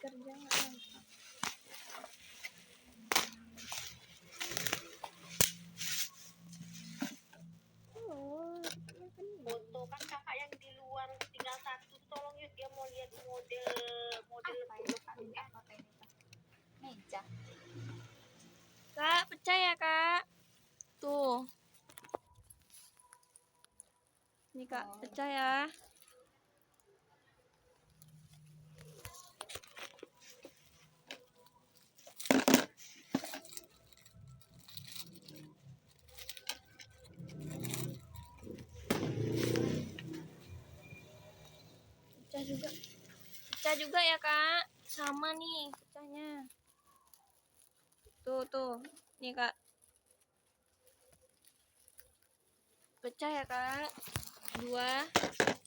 kerja mantap. Oh, foto kan kakak yang di luar tinggal satu, tolong yuk, dia mau lihat model apa ya kak? Minta foto ini kak. Meja. Kak, pecah ya kak? Tuh. Nih kak, pecah ya. Pecah juga ya kak, sama nih pecahnya. Tuh, nih kak, pecah ya kak, 2.